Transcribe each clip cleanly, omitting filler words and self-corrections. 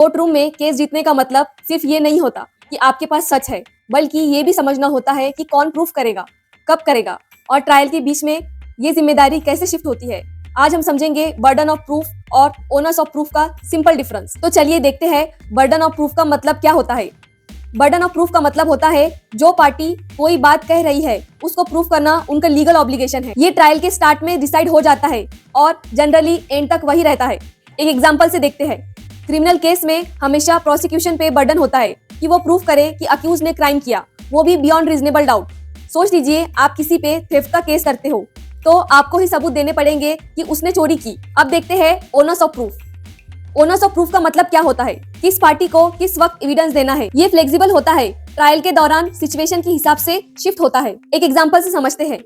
Court room में case जीतने का मतलब सिर्फ ये नहीं होता कि आपके पास सच है, बल्कि ये भी समझना होता है कि कौन प्रूफ करेगा, कब करेगा और ट्रायल के बीच में ये जिम्मेदारी कैसे शिफ्ट होती है। आज हम समझेंगे बर्डन ऑफ प्रूफ और ओनर्स ऑफ प्रूफ का सिंपल डिफरेंस। तो चलिए देखते हैं बर्डन ऑफ प्रूफ का मतलब क्या होता है। बर्डन ऑफ प्रूफ का मतलब होता है जो पार्टी कोई बात कह रही है उसको प्रूफ करना उनका लीगल ऑब्लिगेशन है। ये ट्रायल के स्टार्ट में डिसाइड हो जाता है और जनरली एंड तक वही रहता है। एक एग्जांपल से देखते हैं। क्रिमिनल केस में हमेशा प्रोसिक्यूशन पे बर्डन होता है कि वो प्रूफ करे कि अक्यूज ने क्राइम किया, वो भी बियॉन्ड रीजनेबल डाउट। सोच लीजिए आप किसी पे थेफ्ट का केस करते हो तो आपको ही सबूत देने पड़ेंगे कि उसने चोरी की। अब देखते हैं owners of proof. Owners of proof का मतलब क्या होता है, किस पार्टी को किस वक्त एविडेंस देना है। ये फ्लेक्सिबल होता है, ट्रायल के दौरान सिचुएशन के हिसाब से शिफ्ट होता है। एक एग्जांपल से समझते हैं।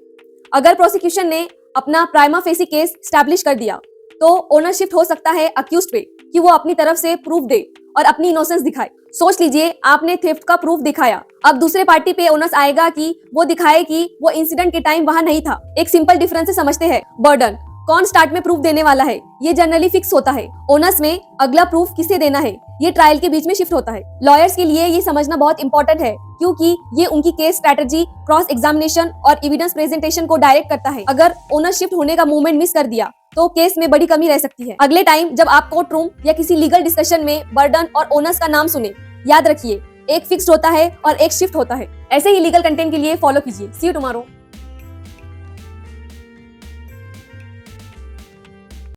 अगर प्रोसिक्यूशन ने अपना प्राइमा फेसी केस स्टैब्लिश कर दिया तो ओनरशिप हो सकता है अक्यूज्ड पे कि वो अपनी तरफ से प्रूफ दे और अपनी इनोसेंस दिखाए। सोच लीजिए आपने थेफ्ट का प्रूफ दिखाया, अब दूसरे पार्टी पे ओनर्स आएगा कि वो दिखाए कि वो इंसिडेंट के टाइम वहां नहीं था। एक सिंपल डिफरेंस से समझते हैं। बर्डन, कौन स्टार्ट में प्रूफ देने वाला है, ये जनरली फिक्स होता है। ओनर्स में अगला प्रूफ किसे देना है, ये ट्रायल के बीच में शिफ्ट होता है। लॉयर्स के लिए ये समझना बहुत इंपॉर्टेंट है क्योंकि ये उनकी केस स्ट्रेटजी, क्रॉस एग्जामिनेशन और एविडेंस प्रेजेंटेशन को डायरेक्ट करता है। अगर ओनरशिप होने का मूवमेंट मिस कर दिया तो केस में बड़ी कमी रह सकती है। अगले टाइम जब आप कोर्ट रूम या किसी लीगल डिस्कशन में बर्डन और ओनर्स का नाम सुने, याद रखिए एक फिक्स्ड होता है और एक शिफ्ट होता है। ऐसे ही लीगल कंटेंट के लिए फॉलो कीजिए। सी यू टुमारो।